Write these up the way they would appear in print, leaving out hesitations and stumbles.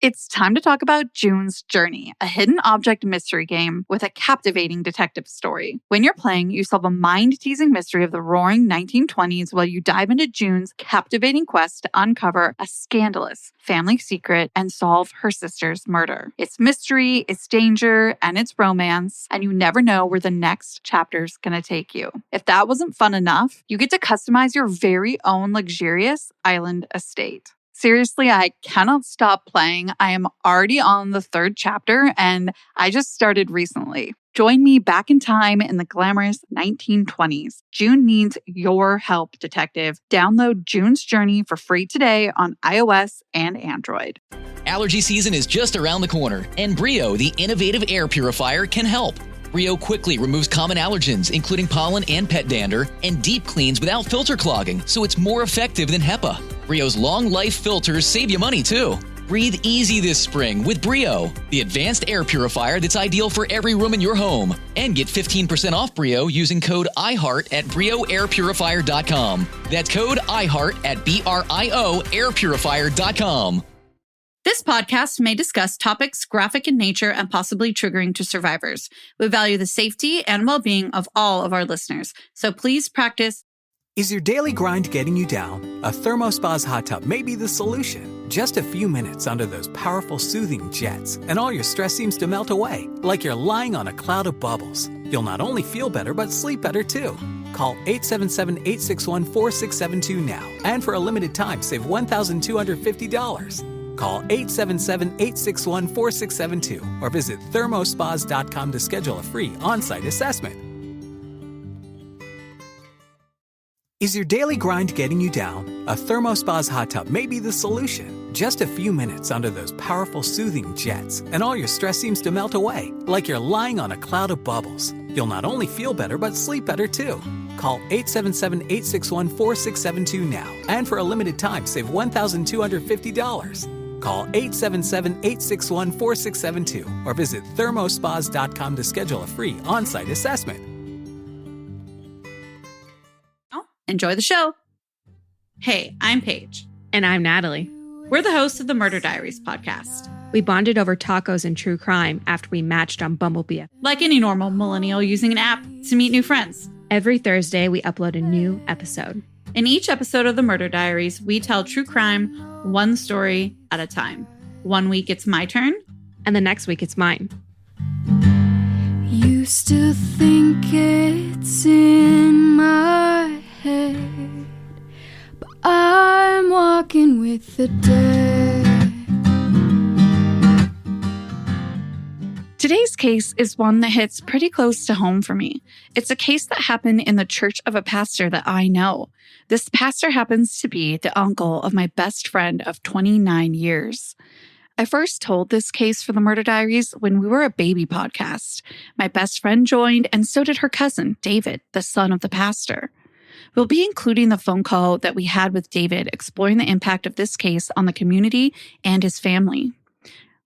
It's time to talk about June's Journey, a hidden object mystery game with a captivating detective story. When you're playing, you solve a mind-teasing mystery of the roaring 1920s while you dive into June's captivating quest to uncover a scandalous family secret and solve her sister's murder. It's mystery, it's danger, and it's romance, and you never know where the next chapter's gonna take you. If that wasn't fun enough, you get to customize your very own luxurious island estate. Seriously, I cannot stop playing. I am already on the third chapter, and I just started recently. Join me back in time in the glamorous 1920s. June needs your help, detective. Download June's Journey for free today on iOS and Android. Allergy season is just around the corner, and Brio, the innovative air purifier, can help. Brio quickly removes common allergens, including pollen and pet dander, and deep cleans without filter clogging, so it's more effective than HEPA. Brio's long-life filters save you money, too. Breathe easy this spring with Brio, the advanced air purifier that's ideal for every room in your home. And get 15% off Brio using code IHEART at BrioAirPurifier.com. That's code IHEART at BRIOAirPurifier.com. This podcast may discuss topics graphic in nature and possibly triggering to survivors. We value the safety and well-being of all of our listeners, so please practice. Is your daily grind getting you down? A ThermoSpa's hot tub may be the solution. Just a few minutes under those powerful soothing jets, and all your stress seems to melt away, like you're lying on a cloud of bubbles. You'll not only feel better, but sleep better too. Call 877-861-4672 now, and for a limited time, save $1,250. Call 877-861-4672 or visit thermospas.com to schedule a free on-site assessment. Is your daily grind getting you down? A ThermoSpa's hot tub may be the solution. Just a few minutes under those powerful soothing jets, and all your stress seems to melt away, like you're lying on a cloud of bubbles. You'll not only feel better, but sleep better too. Call 877-861-4672 now, and for a limited time, save $1,250. Call 877-861-4672 or visit thermospas.com to schedule a free on-site assessment. Enjoy the show. Hey, I'm Paige. And I'm Natalie. We're the hosts of the Murder Diaries podcast. We bonded over tacos and true crime after we matched on Bumblebee. Like any normal millennial using an app to meet new friends. Every Thursday, we upload a new episode. In each episode of the Murder Diaries, we tell true crime one story at a time. One week it's my turn. And the next week it's mine. You still think it's in my head, but I'm walking with the dead. Today's case is one that hits pretty close to home for me. It's a case that happened in the church of a pastor that I know. This pastor happens to be the uncle of my best friend of 29 years. I first told this case for the Murder Diaries when we were a baby podcast. My best friend joined, and so did her cousin, David, the son of the pastor. We'll be including the phone call that we had with David, exploring the impact of this case on the community and his family.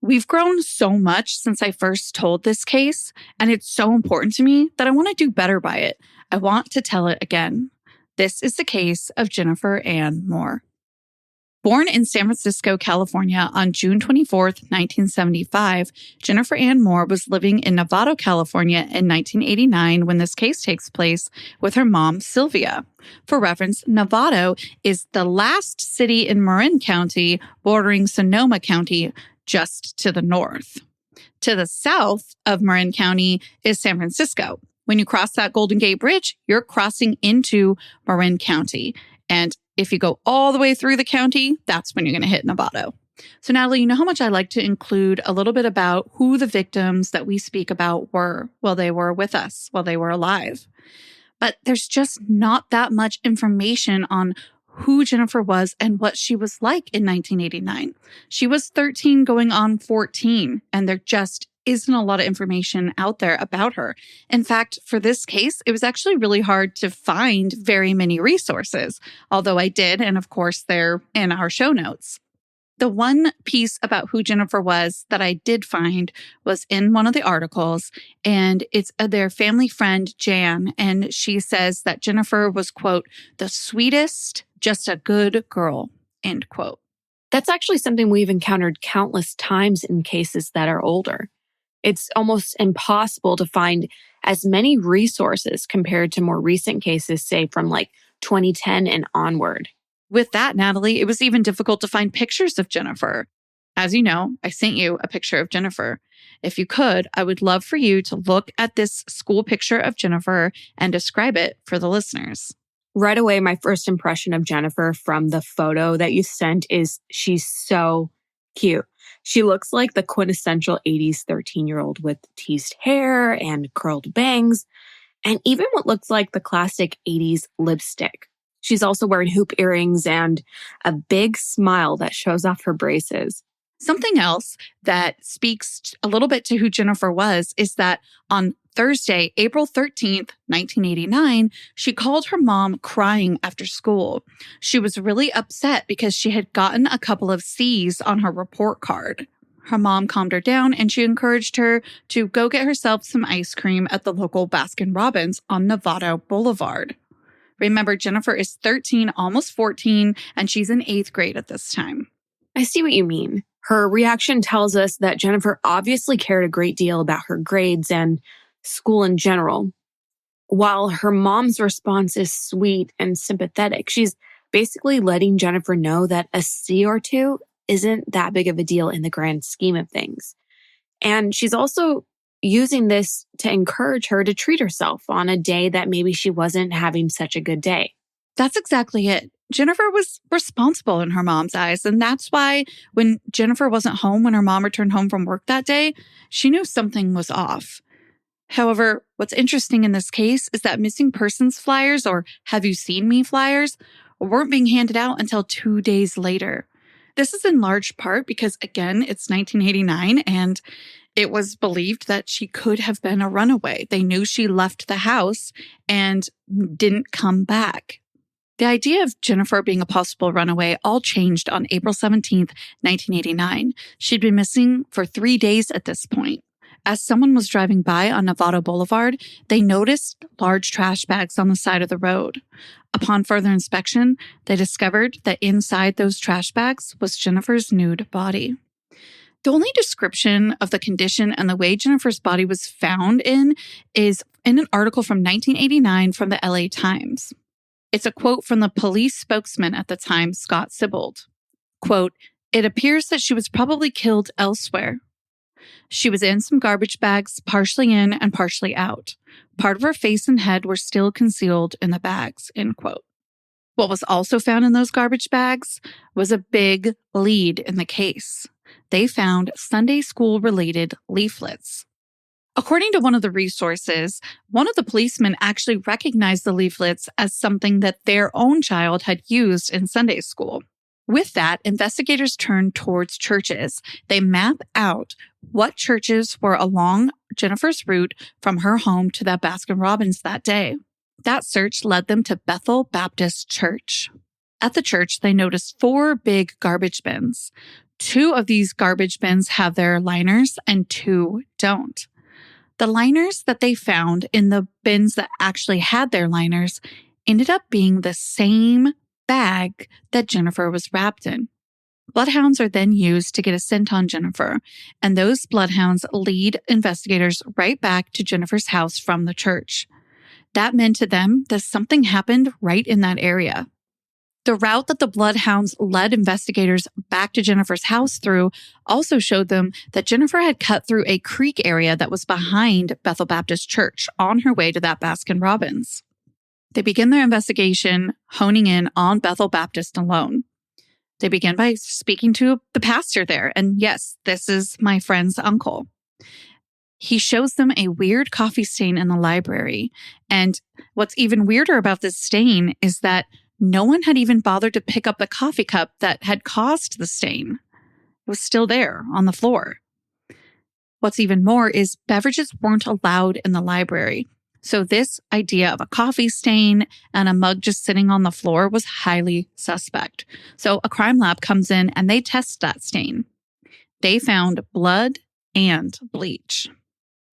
We've grown so much since I first told this case, and it's so important to me that I want to do better by it. I want to tell it again. This is the case of Jennifer Ann Moore. Born in San Francisco, California on June 24th, 1975, Jennifer Ann Moore was living in Novato, California in 1989 when this case takes place with her mom, Sylvia. For reference, Novato is the last city in Marin County, bordering Sonoma County, just to the north. To the south of Marin County is San Francisco. When you cross that Golden Gate Bridge, you're crossing into Marin County. And if you go all the way through the county, that's when you're going to hit Novato. So Natalie, you know how much I like to include a little bit about who the victims that we speak about were while they were with us, while they were alive. But there's just not that much information on who Jennifer was and what she was like in 1989. She was 13 going on 14, and there just isn't a lot of information out there about her. In fact, for this case, it was actually really hard to find very many resources, although I did, and of course, they're in our show notes. The one piece about who Jennifer was that I did find was in one of the articles, and it's their family friend, Jan, and she says that Jennifer was, quote, the sweetest, just a good girl, end quote. That's actually something we've encountered countless times in cases that are older. It's almost impossible to find as many resources compared to more recent cases, say from like 2010 and onward. With that, Natalie, it was even difficult to find pictures of Jennifer. As you know, I sent you a picture of Jennifer. If you could, I would love for you to look at this school picture of Jennifer and describe it for the listeners. Right away, my first impression of Jennifer from the photo that you sent is she's so cute. She looks like the quintessential 80s 13-year-old with teased hair and curled bangs, and even what looks like the classic 80s lipstick. She's also wearing hoop earrings and a big smile that shows off her braces. Something else that speaks a little bit to who Jennifer was is that on Thursday, April 13th, 1989, she called her mom crying after school. She was really upset because she had gotten a couple of C's on her report card. Her mom calmed her down and she encouraged her to go get herself some ice cream at the local Baskin-Robbins on Novato Boulevard. Remember, Jennifer is 13, almost 14, and she's in 8th grade at this time. I see what you mean. Her reaction tells us that Jennifer obviously cared a great deal about her grades and school in general. While her mom's response is sweet and sympathetic, she's basically letting Jennifer know that a C or two isn't that big of a deal in the grand scheme of things. And she's also using this to encourage her to treat herself on a day that maybe she wasn't having such a good day. That's exactly it. Jennifer was responsible in her mom's eyes, and that's why when Jennifer wasn't home when her mom returned home from work that day, she knew something was off. However, what's interesting in this case is that missing persons flyers, or have you seen me flyers, weren't being handed out until 2 days later. This is in large part because, again, it's 1989 and it was believed that she could have been a runaway. They knew she left the house and didn't come back. The idea of Jennifer being a possible runaway all changed on April 17th, 1989. She'd been missing for 3 days at this point. As someone was driving by on Novato Boulevard, they noticed large trash bags on the side of the road. Upon further inspection, they discovered that inside those trash bags was Jennifer's nude body. The only description of the condition and the way Jennifer's body was found in is in an article from 1989 from the LA Times. It's a quote from the police spokesman at the time, Scott Sibbald. Quote, "It appears that she was probably killed elsewhere. She was in some garbage bags, partially in and partially out. Part of her face and head were still concealed in the bags," end quote. What was also found in those garbage bags was a big lead in the case. They found Sunday school-related leaflets. According to one of the resources, one of the policemen actually recognized the leaflets as something that their own child had used in Sunday school. With that, investigators turned towards churches. They map out what churches were along Jennifer's route from her home to that Baskin-Robbins that day. That search led them to Bethel Baptist Church. At the church, they noticed 4 big garbage bins. 2 of these garbage bins have their liners and 2 don't. The liners that they found in the bins that actually had their liners ended up being the same bag that Jennifer was wrapped in. Bloodhounds are then used to get a scent on Jennifer, and those bloodhounds lead investigators right back to Jennifer's house from the church. That meant to them that something happened right in that area. The route that the bloodhounds led investigators back to Jennifer's house through also showed them that Jennifer had cut through a creek area that was behind Bethel Baptist Church on her way to that Baskin-Robbins. They begin their investigation honing in on Bethel Baptist alone. They begin by speaking to the pastor there. And yes, this is my friend's uncle. He shows them a weird coffee stain in the library. And what's even weirder about this stain is that no one had even bothered to pick up the coffee cup that had caused the stain. It was still there on the floor. What's even more is beverages weren't allowed in the library. So this idea of a coffee stain and a mug just sitting on the floor was highly suspect. So a crime lab comes in and they test that stain. They found blood and bleach.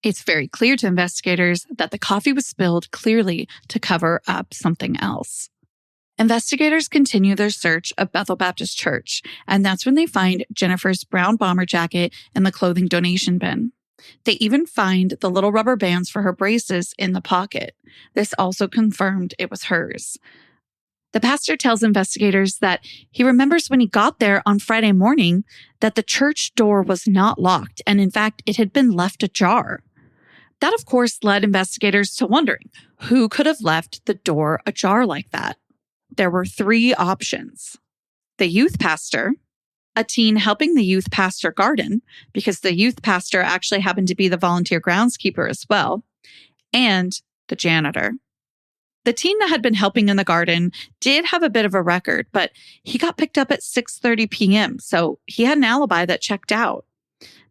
It's very clear to investigators that the coffee was spilled clearly to cover up something else. Investigators continue their search of Bethel Baptist Church, and that's when they find Jennifer's brown bomber jacket in the clothing donation bin. They even find the little rubber bands for her braces in the pocket. This also confirmed it was hers. The pastor tells investigators that he remembers when he got there on Friday morning that the church door was not locked, and in fact, it had been left ajar. That, of course, led investigators to wondering who could have left the door ajar like that. There were 3 options: the youth pastor, a teen helping the youth pastor garden, because the youth pastor actually happened to be the volunteer groundskeeper as well, and the janitor. The teen that had been helping in the garden did have a bit of a record, but he got picked up at 6:30 p.m., so he had an alibi that checked out.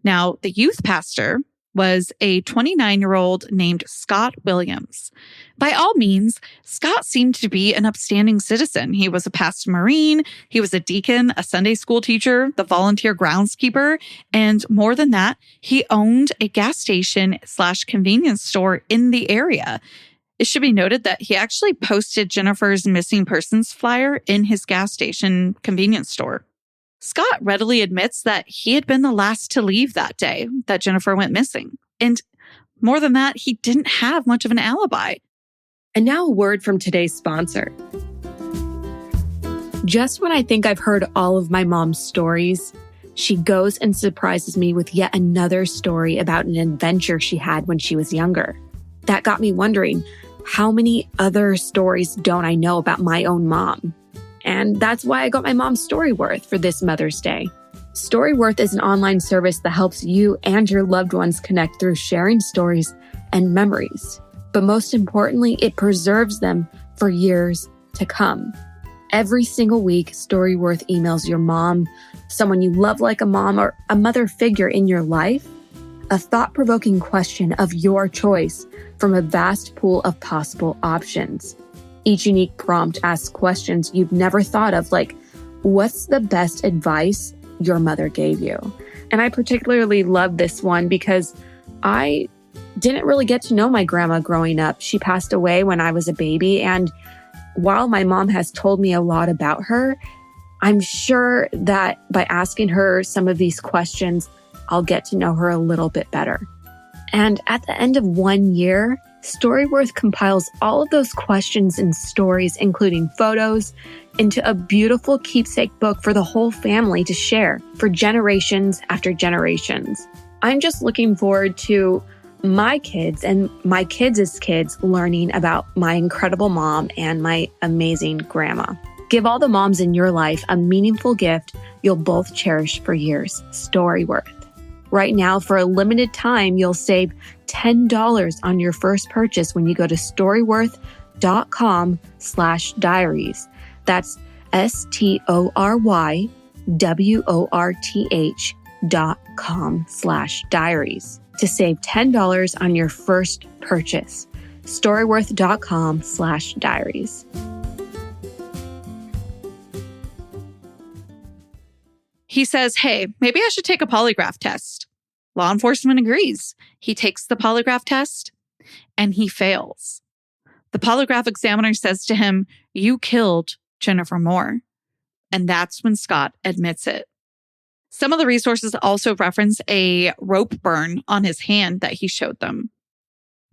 Now, the youth pastor was a 29-year-old named Scott Williams. By all means, Scott seemed to be an upstanding citizen. He was a past Marine, he was a deacon, a Sunday school teacher, the volunteer groundskeeper, and more than that, he owned a gas station/convenience store in the area. It should be noted that he actually posted Jennifer's missing persons flyer in his gas station convenience store. Scott readily admits that he had been the last to leave that day that Jennifer went missing. And more than that, he didn't have much of an alibi. And now a word from today's sponsor. Just when I think I've heard all of my mom's stories, she goes and surprises me with yet another story about an adventure she had when she was younger. That got me wondering, how many other stories don't I know about my own mom? And that's why I got my mom's Storyworth for this Mother's Day. Storyworth is an online service that helps you and your loved ones connect through sharing stories and memories. But most importantly, it preserves them for years to come. Every single week, Storyworth emails your mom, someone you love like a mom, or a mother figure in your life, a thought-provoking question of your choice from a vast pool of possible options. Each unique prompt asks questions you've never thought of, like, what's the best advice your mother gave you? And I particularly love this one because I didn't really get to know my grandma growing up. She passed away when I was a baby. And while my mom has told me a lot about her, I'm sure that by asking her some of these questions, I'll get to know her a little bit better. And at the end of 1 year, Storyworth compiles all of those questions and stories, including photos, into a beautiful keepsake book for the whole family to share for generations after generations. I'm just looking forward to my kids and my kids' kids learning about my incredible mom and my amazing grandma. Give all the moms in your life a meaningful gift you'll both cherish for years. Storyworth. Right now, for a limited time, you'll save $10 on your first purchase when you go to storyworth.com/diaries. That's STORYWORTH.com/diaries to save $10 on your first purchase. Storyworth.com/diaries. He says, hey, maybe I should take a polygraph test. Law enforcement agrees. He takes the polygraph test and he fails. The polygraph examiner says to him, you killed Jennifer Moore. And that's when Scott admits it. Some of the resources also reference a rope burn on his hand that he showed them.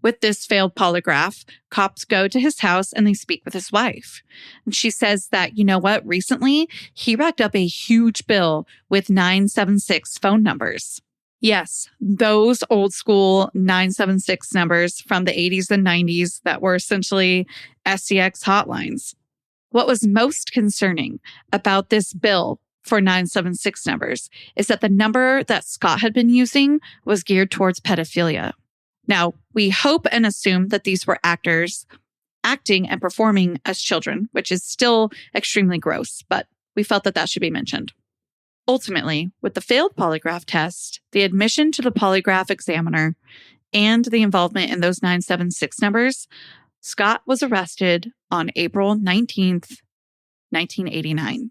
With this failed polygraph, cops go to his house and they speak with his wife. And she says that, you know what, recently he racked up a huge bill with 976 phone numbers. Yes, those old school 976 numbers from the 80s and 90s that were essentially SCX hotlines. What was most concerning about this bill for 976 numbers is that the number that Scott had been using was geared towards pedophilia. Now, we hope and assume that these were actors acting and performing as children, which is still extremely gross, but we felt that that should be mentioned. Ultimately, with the failed polygraph test, the admission to the polygraph examiner, and the involvement in those 976 numbers, Scott was arrested on April 19th, 1989.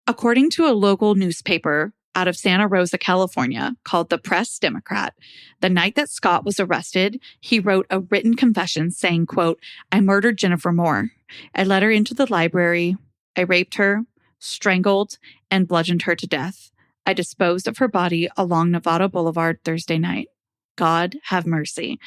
According to a local newspaper, out of Santa Rosa, California, called the Press-Democrat. The night that Scott was arrested, he wrote a written confession saying, quote, "I murdered Jennifer Moore. I led her into the library. I raped her, strangled, and bludgeoned her to death. I disposed of her body along Nevada Boulevard Thursday night. God have mercy."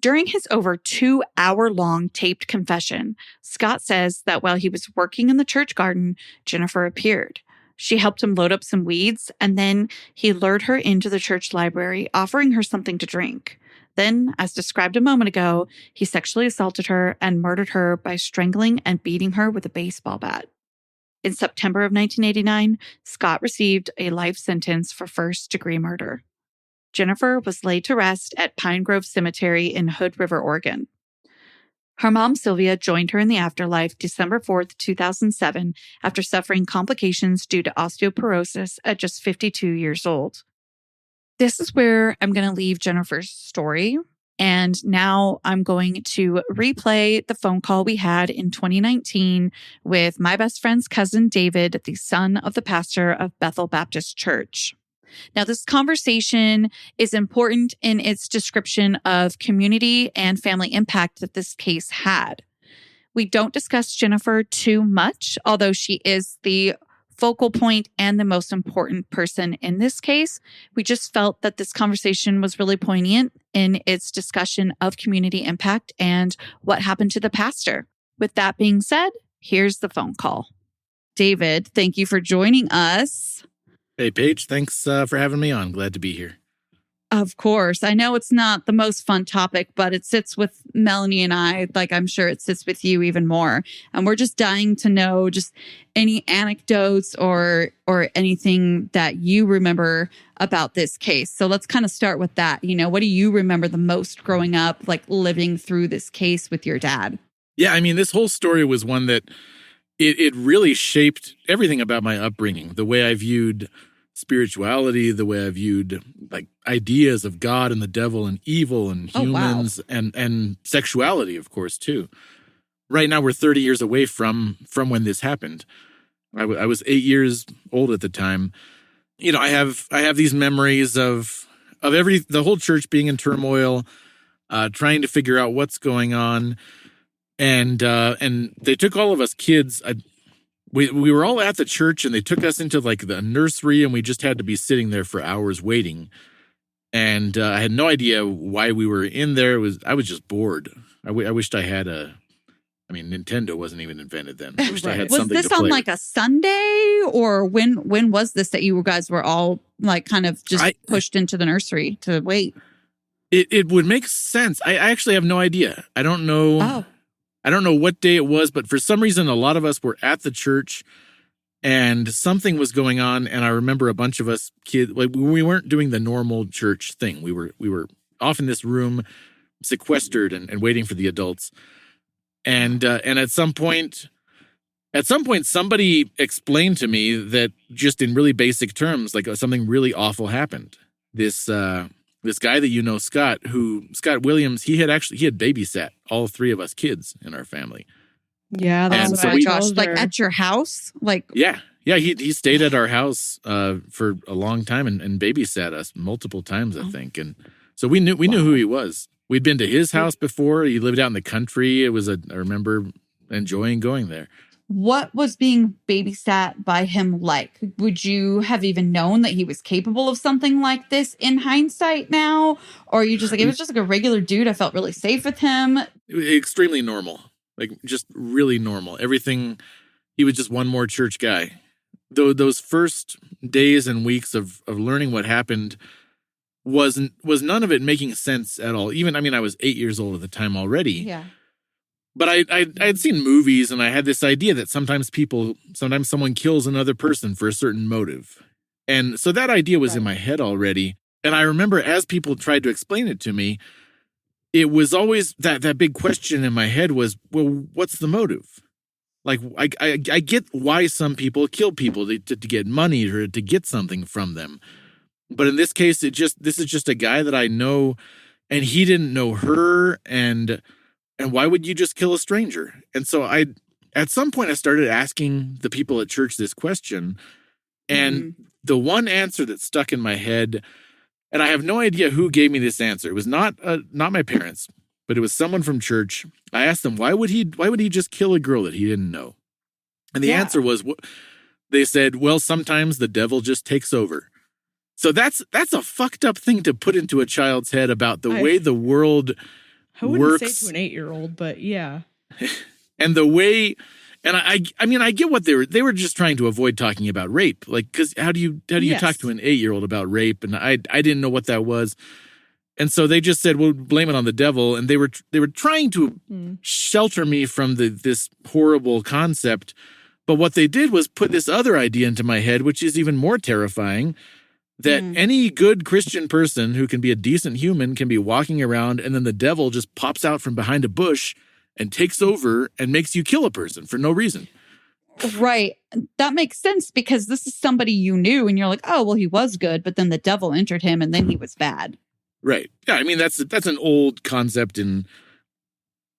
During his over 2-hour-long taped confession, Scott says that while he was working in the church garden, Jennifer appeared. She helped him load up some weeds, and then he lured her into the church library, offering her something to drink. Then, as described a moment ago, he sexually assaulted her and murdered her by strangling and beating her with a baseball bat. In September of 1989, Scott received a life sentence for first-degree murder. Jennifer was laid to rest at Pine Grove Cemetery in Hood River, Oregon. Her mom, Sylvia, joined her in the afterlife December 4th, 2007, after suffering complications due to osteoporosis at just 52 years old. This is where I'm going to leave Jennifer's story. And now I'm going to replay the phone call we had in 2019 with my best friend's cousin, David, the son of the pastor of Bethel Baptist Church. Now, this conversation is important in its description of community and family impact that this case had. We don't discuss Jennifer too much, although she is the focal point and the most important person in this case. We just felt that this conversation was really poignant in its discussion of community impact and what happened to the pastor. With that being said, here's the phone call. David, thank you for joining us. Hey, Paige, thanks for having me on. Glad to be here. Of course. I know it's not the most fun topic, but it sits with Melanie and I, like I'm sure it sits with you even more. And we're just dying to know just any anecdotes or anything that you remember about this case. So let's kind of start with that. You know, what do you remember the most growing up, like living through this case with your dad? Yeah, I mean, this whole story was one that it really shaped everything about my upbringing, the way I viewed spirituality, the way I viewed like ideas of God and the devil and evil and humans and sexuality, of course, too. Right now, we're 30 years away from when this happened. I was 8 years old at the time. You know, I have these memories of the whole church being in turmoil, trying to figure out what's going on. And they took all of us kids. We were all at the church, and they took us into like the nursery, and we just had to be sitting there for hours waiting. And I had no idea why we were in there. I was just bored. I wished I had Nintendo wasn't even invented then. I wished I had something to play. Was this on like a Sunday, or when was this that you guys were all like kind of just pushed into the nursery to wait? It would make sense. I actually have no idea. I don't know. Oh. I don't know what day it was, but for some reason, a lot of us were at the church and something was going on. And I remember a bunch of us kids, like we weren't doing the normal church thing. We were off in this room, sequestered and waiting for the adults. And at some point, somebody explained to me that just in really basic terms, like something really awful happened. This guy that you know, Scott Williams, he had babysat all three of us kids in our family. Yeah, that's right, Josh. Like at your house? Like Yeah, he stayed at our house for a long time and babysat us multiple times, I think. And so we knew who he was. We'd been to his house before. He lived out in the country. I remember enjoying going there. What was being babysat by him like? Would you have even known that he was capable of something like this in hindsight now? Or are you just like, it was just like a regular dude. I felt really safe with him. Extremely normal. Like just really normal. Everything. He was just one more church guy. Though those first days and weeks of learning what happened was none of it making sense at all. Even, I was 8 years old at the time already. Yeah. But I had seen movies, and I had this idea that sometimes someone kills another person for a certain motive. And so that idea was in my head already. And I remember as people tried to explain it to me, it was always that big question in my head was, well, what's the motive? Like, I get why some people kill people to get money or to get something from them. But in this case, this is just a guy that I know, and he didn't know her, and why would you just kill a stranger? And so at some point I started asking the people at church this question, And the one answer that stuck in my head, and I have no idea who gave me this answer. It was not my parents, but it was someone from church. I asked them, why would he just kill a girl that he didn't know? And the answer was, they said, well, sometimes the devil just takes over. So that's a fucked up thing to put into a child's head about the way the world I wouldn't works. say to an 8-year-old, but yeah. And the way, and I mean, I get what they were just trying to avoid talking about rape. Like, because how do you talk to an 8-year-old about rape? And I didn't know what that was. And so they just said, well, blame it on the devil. And they were trying to shelter me from this horrible concept. But what they did was put this other idea into my head, which is even more terrifying, that any good Christian person who can be a decent human can be walking around, and then the devil just pops out from behind a bush and takes over and makes you kill a person for no reason. Right. That makes sense because this is somebody you knew and you're like, oh, well, he was good, but then the devil entered him and then he was bad. Right. Yeah, I mean, that's an old concept in,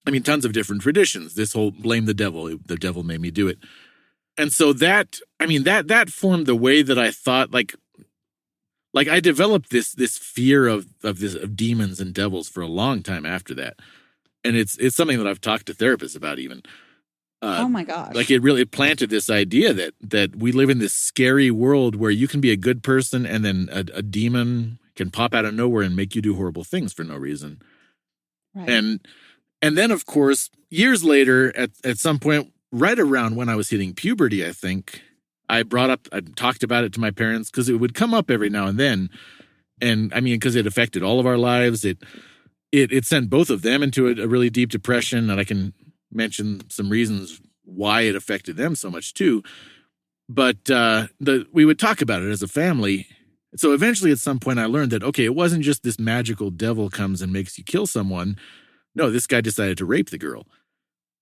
I mean, tons of different traditions. This whole blame the devil made me do it. And so that formed the way that I thought, like I developed this fear of demons and devils for a long time after that. And it's something that I've talked to therapists about even. Oh my gosh. Like it really planted this idea that we live in this scary world where you can be a good person and then a demon can pop out of nowhere and make you do horrible things for no reason. Right. And then, of course, years later, at some point, right around when I was hitting puberty, I think, I talked about it to my parents because it would come up every now and then. And I mean, because it affected all of our lives, it sent both of them into a really deep depression. And I can mention some reasons why it affected them so much too. But we would talk about it as a family. So eventually at some point I learned that, okay, it wasn't just this magical devil comes and makes you kill someone. No, this guy decided to rape the girl.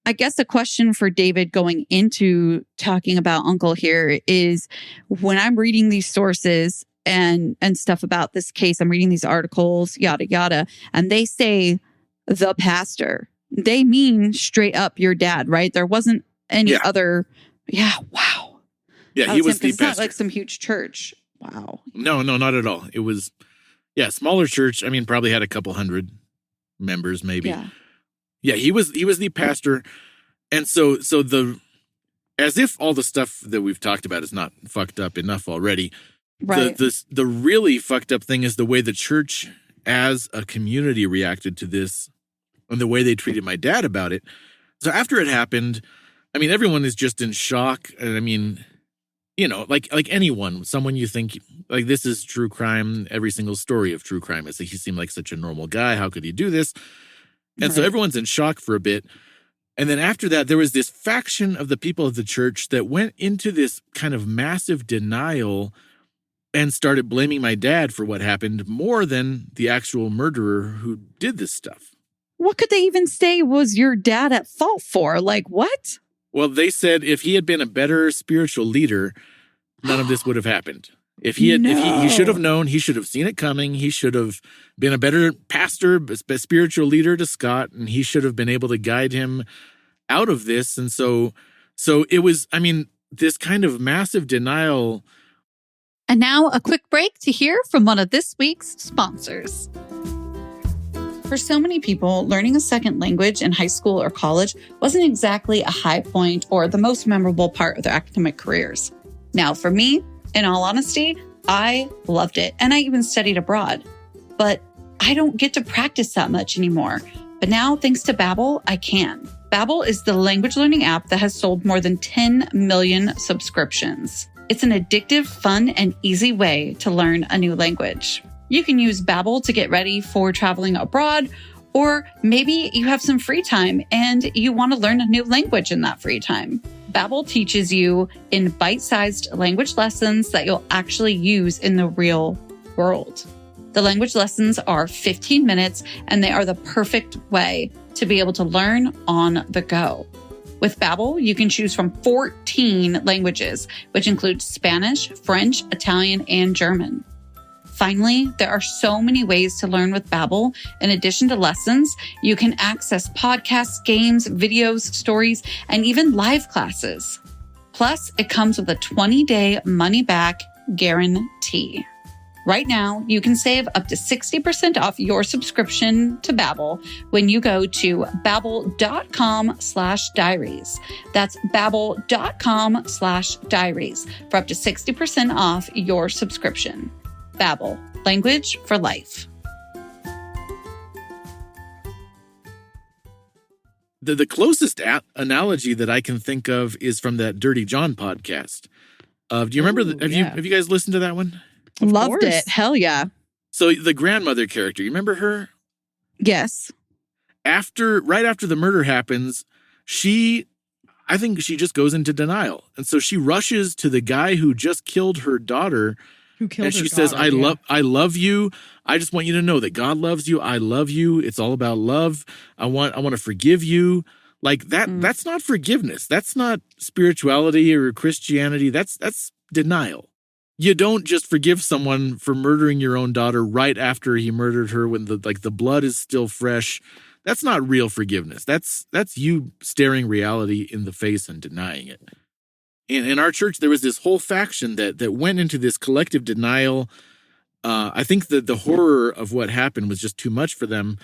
I guess a question for David going into talking about Uncle here is when I'm reading these sources and stuff about this case, I'm reading these articles, yada, yada, and they say the pastor, they mean straight up your dad, right? There wasn't any other. Yeah. Wow. Yeah. He was the pastor. It's not like some huge church. Wow. No, not at all. It was, smaller church. I mean, probably had a couple hundred members, maybe. Yeah, he was the pastor. And so as if all the stuff that we've talked about is not fucked up enough already. Right. The really fucked up thing is the way the church as a community reacted to this and the way they treated my dad about it. So after it happened, I mean, everyone is just in shock. And I mean, you know, like anyone, someone you think, like, this is true crime. Every single story of true crime is like, he seemed like such a normal guy. How could he do this? And so everyone's in shock for a bit. And then after that, there was this faction of the people of the church that went into this kind of massive denial and started blaming my dad for what happened more than the actual murderer who did this stuff. What could they even say was your dad at fault for? Like, what? Well, they said if he had been a better spiritual leader, none of this would have happened. If he had, he should have known, he should have seen it coming. He should have been a better pastor, a spiritual leader to Scott, and he should have been able to guide him out of this. And so it was, I mean, this kind of massive denial. And now a quick break to hear from one of this week's sponsors. For so many people, learning a second language in high school or college wasn't exactly a high point or the most memorable part of their academic careers. Now, for me, in all honesty, I loved it, and I even studied abroad. But I don't get to practice that much anymore. But now, thanks to Babbel, I can. Babbel is the language learning app that has sold more than 10 million subscriptions. It's an addictive, fun, and easy way to learn a new language. You can use Babbel to get ready for traveling abroad, or maybe you have some free time and you want to learn a new language in that free time. Babbel teaches you in bite-sized language lessons that you'll actually use in the real world. The language lessons are 15 minutes, and they are the perfect way to be able to learn on the go. With Babbel, you can choose from 14 languages, which include Spanish, French, Italian, and German. Finally, there are so many ways to learn with Babbel. In addition to lessons, you can access podcasts, games, videos, stories, and even live classes. Plus, it comes with a 20-day money-back guarantee. Right now, you can save up to 60% off your subscription to Babbel when you go to babbel.com/diaries. That's babbel.com/diaries for up to 60% off your subscription. Babbel, language for life. The closest analogy that I can think of is from that Dirty John podcast. Do you remember? Have you guys listened to that one? Loved it. Hell yeah. So the grandmother character, you remember her? Yes. Right after the murder happens, I think she just goes into denial. And so she rushes to the guy who just killed her daughter. And she says, I love you. I just want you to know that God loves you. I love you. It's all about love. I want to forgive you. Like that, that's not forgiveness. That's not spirituality or Christianity. That's denial. You don't just forgive someone for murdering your own daughter right after he murdered her when the blood is still fresh. That's not real forgiveness. That's you staring reality in the face and denying it. In our church, there was this whole faction that went into this collective denial. I think that the horror of what happened was just too much for them.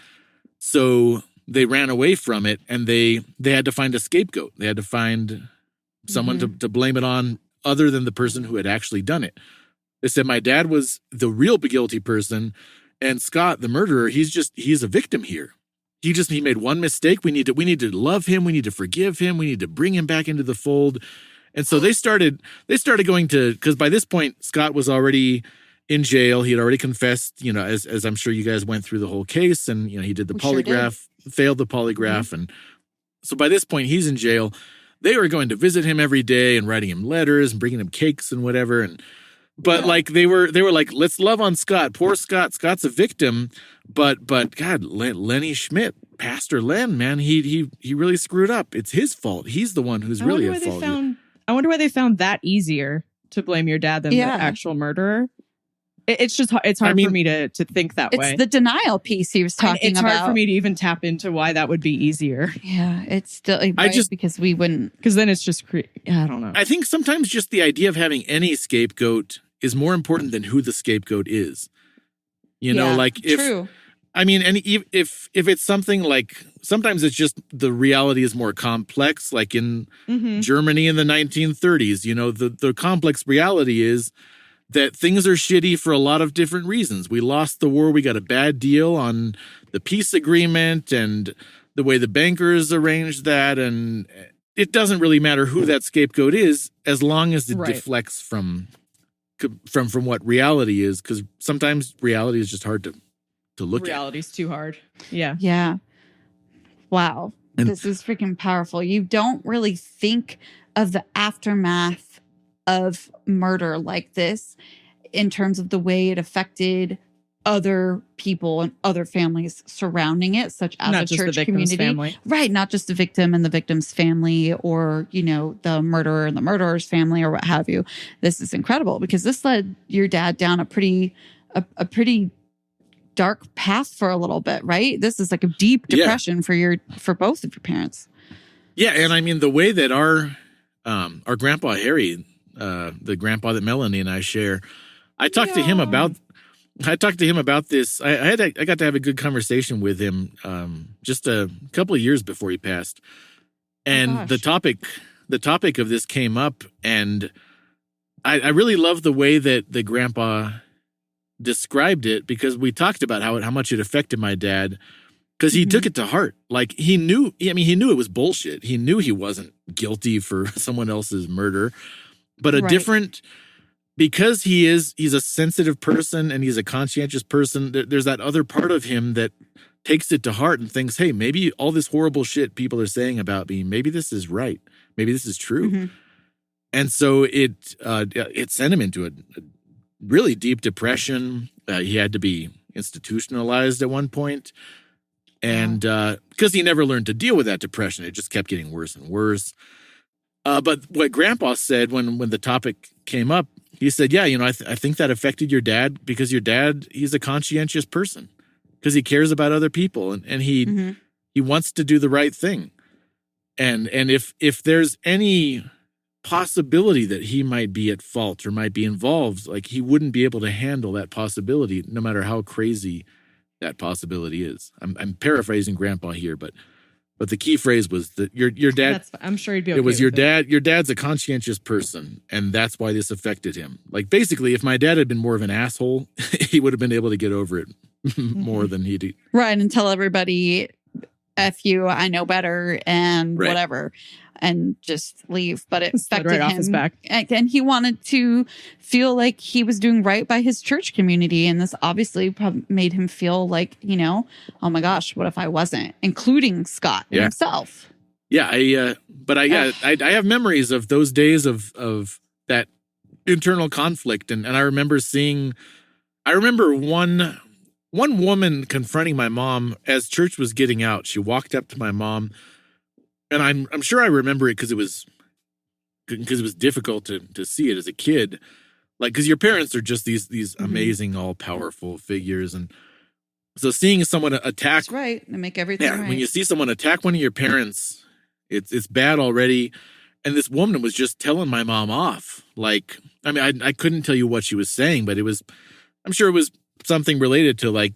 So they ran away from it, and they had to find a scapegoat. They had to find someone to blame it on other than the person who had actually done it. They said my dad was the real guilty person, and Scott, the murderer, he's a victim here. He made one mistake. We need to love him. We need to forgive him. We need to bring him back into the fold. And so they started going to, because by this point, Scott was already in jail. He had already confessed, as I'm sure you guys went through the whole case, and, he did the polygraph, failed the polygraph. And so by this point, he's in jail. They were going to visit him every day and writing him letters and bringing him cakes and whatever. But they were like, let's love on Scott. Poor Scott. Scott's a victim. But God, Lenny Schmidt, Pastor Len, man, he really screwed up. It's his fault. He's the one who's really at fault. I wonder why they found that easier to blame your dad than the actual murderer. It's hard for me to think that way. It's the denial piece he was talking about. It's hard for me to even tap into why that would be easier. Yeah, it's still because we wouldn't. Because then it's just I don't know. I think sometimes just the idea of having any scapegoat is more important than who the scapegoat is. True. If it's something like, sometimes it's just the reality is more complex, like in Germany in the 1930s, the complex reality is that things are shitty for a lot of different reasons. We lost the war. We got a bad deal on the peace agreement and the way the bankers arranged that. And it doesn't really matter who that scapegoat is, as long as it deflects from what reality is, because sometimes reality is just hard to look at. Reality's too hard. Yeah. Yeah. Wow. This is freaking powerful. You don't really think of the aftermath of murder like this in terms of the way it affected other people and other families surrounding it, such as not a just church the community. Family. Right. Not just the victim and the victim's family, or, the murderer and the murderer's family, or what have you. This is incredible because this led your dad down a pretty dark path for a little bit, right? This is like a deep depression for both of your parents. Yeah. And the way that our grandpa Harry, the grandpa that Melanie and I share, I talked to him about this. I got to have a good conversation with him just a couple of years before he passed. And the topic of this came up, and I really love the way that the grandpa described it, because we talked about how much it affected my dad, because he took it to heart. Like he knew it was bullshit. He knew he wasn't guilty for someone else's murder, but because he's a sensitive person and he's a conscientious person, there's that other part of him that takes it to heart and thinks, hey, maybe all this horrible shit people are saying about me, maybe this is right. Maybe this is true. And so it sent him into a really deep depression. He had to be institutionalized at one point. And because he never learned to deal with that depression, it just kept getting worse and worse. But what Grandpa said when the topic came up, he said, yeah, I think that affected your dad because your dad, he's a conscientious person because he cares about other people and he wants to do the right thing. And if there's any possibility that he might be at fault or might be involved, like he wouldn't be able to handle that possibility, no matter how crazy that possibility is. I'm paraphrasing Grandpa here, but the key phrase was that your dad. I'm sure he'd be okay. It was your dad. Your dad's a conscientious person, and that's why this affected him. Like basically, if my dad had been more of an asshole, he would have been able to get over it more than he did. Right, and tell everybody, "F you, I know better," and whatever, and just leave. But it affected right him, off his back. And he wanted to feel like he was doing right by his church community, and this obviously made him feel like, oh my gosh, what if I wasn't, including Scott himself. Yeah, I have memories of those days of that internal conflict, and I remember one woman confronting my mom as church was getting out. She walked up to my mom, and I'm sure I remember it because it was difficult to see it as a kid, like because your parents are just these amazing all powerful figures, and so seeing someone attack, that's right, and make everything right. When you see someone attack one of your parents, it's bad already. And this woman was just telling my mom off. Like, I mean, I couldn't tell you what she was saying, but I'm sure it was something related to like,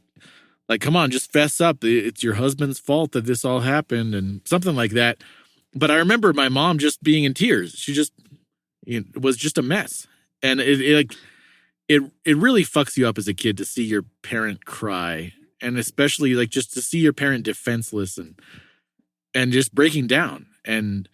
come on, just fess up. It's your husband's fault that this all happened and something like that. But I remember my mom just being in tears. She just, it was just a mess. And it really fucks you up as a kid to see your parent cry. And especially like just to see your parent defenseless and just breaking down. And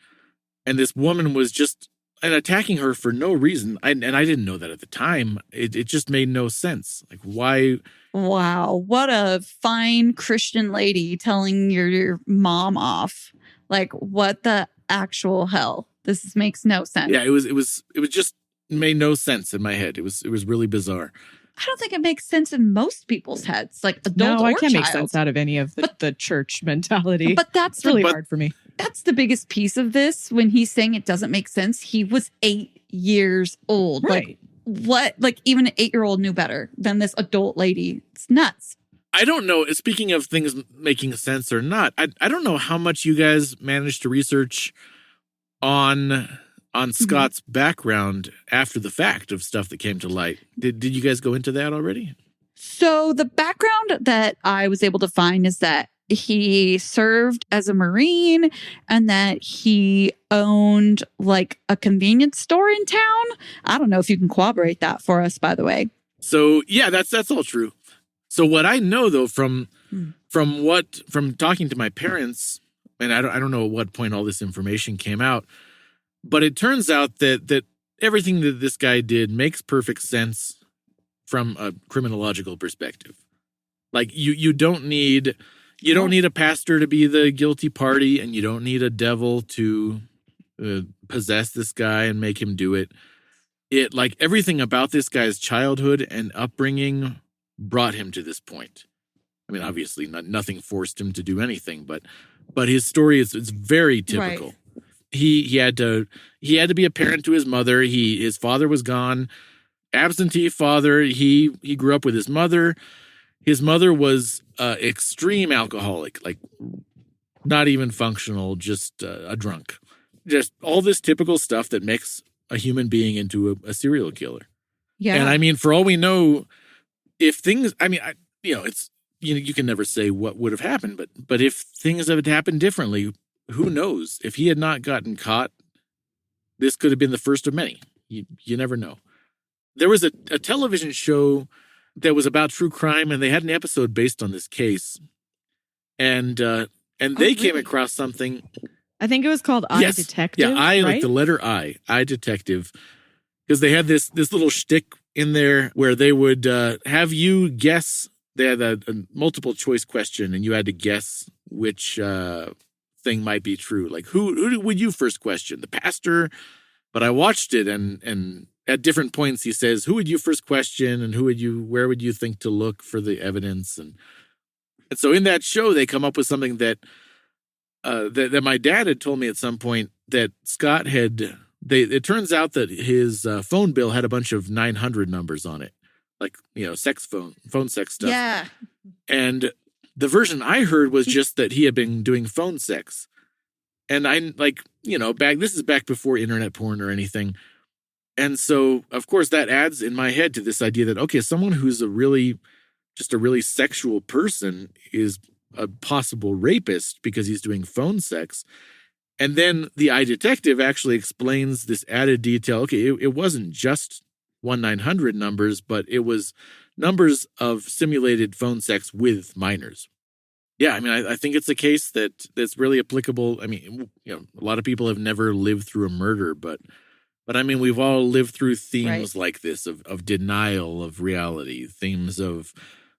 this woman was just attacking her for no reason. And I didn't know that at the time. It just made no sense. Like, why? Wow. What a fine Christian lady telling your mom off. Like, what the actual hell? This makes no sense. Yeah, it was just made no sense in my head. It was really bizarre. I don't think it makes sense in most people's heads, like adult or I can't child. make sense out of any of the church mentality. But that's really hard for me. That's the biggest piece of this. When he's saying it doesn't make sense, he was 8 years old. Right. Like, what? Like, even an 8-year-old knew better than this adult lady. It's nuts. I don't know. Speaking of things making sense or not, I don't know how much you guys managed to research on Scott's background after the fact of stuff that came to light. Did you guys go into that already? So the background that I was able to find is that he served as a Marine and that he owned like a convenience store in town. I don't know if you can corroborate that for us, by the way. So yeah, that's all true. So what I know though from talking to my parents, and I don't know at what point all this information came out, but it turns out that everything that this guy did makes perfect sense from a criminological perspective. Like you don't need a pastor to be the guilty party, and you don't need a devil to possess this guy and make him do it. It like everything about this guy's childhood and upbringing brought him to this point. I mean, obviously nothing forced him to do anything, but his story is very typical. Right. He had to be a parent to his mother. His father was gone, absentee father. He grew up with his mother. His mother was extreme alcoholic, like not even functional, just a drunk. Just all this typical stuff that makes a human being into a serial killer. Yeah. And I mean, for all we know, if things, I mean, it's, you can never say what would have happened, but if things had happened differently, who knows? If he had not gotten caught, this could have been the first of many. You never know. There was a television show that was about true crime, and they had an episode based on this case. And they came across something. I think it was called I Detective. Yeah, I, right? Like the letter I Detective. Because they had this little shtick in there where they would have you guess. They had a multiple choice question, and you had to guess which thing might be true. Like, who would you first question? The pastor? But I watched it, and at different points he says, who would you first question, and where would you think to look for the evidence? And so in that show, they come up with something that my dad had told me at some point that Scott had. It turns out that his phone bill had a bunch of 900 numbers on it, like, sex phone sex stuff. Yeah. And the version I heard was just that he had been doing phone sex. And this is back before internet porn or anything. And so, of course, that adds in my head to this idea that, okay, someone who's a really sexual person is a possible rapist because he's doing phone sex. And then the iDetective actually explains this added detail. Okay, it wasn't just 1-900 numbers, but it was numbers of simulated phone sex with minors. Yeah, I mean, I think it's a case that's really applicable. I mean, a lot of people have never lived through a murder, but I mean, we've all lived through themes like this of denial of reality, themes of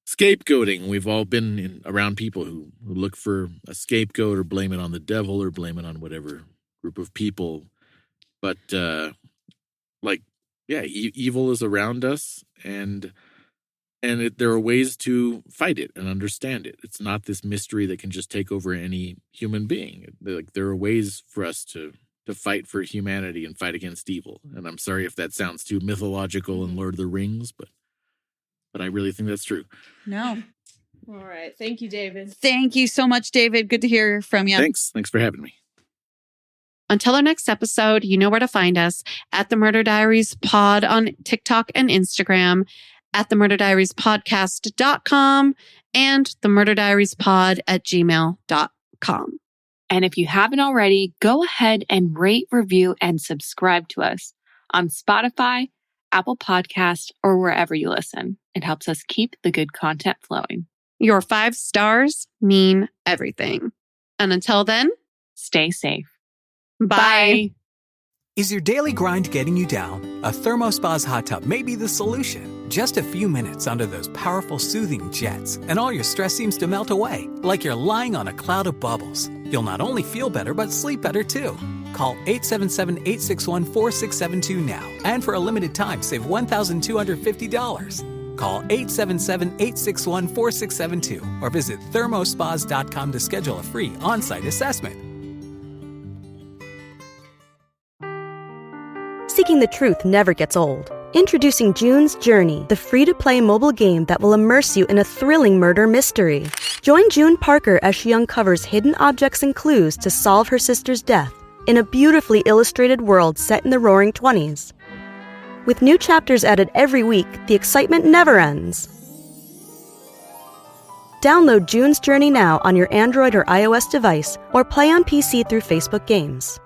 scapegoating. We've all been around people who look for a scapegoat or blame it on the devil or blame it on whatever group of people. But evil is around us, and there are ways to fight it and understand it. It's not this mystery that can just take over any human being. There are ways for us to fight for humanity and fight against evil. And I'm sorry if that sounds too mythological in Lord of the Rings, but I really think that's true. No. All right. Thank you, David. Thank you so much, David. Good to hear from you. Thanks for having me. Until our next episode, you know where to find us at the Murder Diaries Pod on TikTok and Instagram, at the murderdiariespodcast.com, and the murderdiariespod@gmail.com. And if you haven't already, go ahead and rate, review, and subscribe to us on Spotify, Apple Podcasts, or wherever you listen. It helps us keep the good content flowing. Your 5 stars mean everything. And until then, stay safe. Bye. Is your daily grind getting you down? A ThermoSpa's hot tub may be the solution. Just a few minutes under those powerful soothing jets, and all your stress seems to melt away, like you're lying on a cloud of bubbles. You'll not only feel better, but sleep better too. Call 877-861-4672 now. And for a limited time, save $1,250. Call 877-861-4672 or visit thermospas.com to schedule a free on-site assessment. Seeking the truth never gets old. Introducing June's Journey, the free-to-play mobile game that will immerse you in a thrilling murder mystery. Join June Parker as she uncovers hidden objects and clues to solve her sister's death in a beautifully illustrated world set in the Roaring '20s. With new chapters added every week, the excitement never ends. Download June's Journey now on your Android or iOS device, or play on PC through Facebook Games.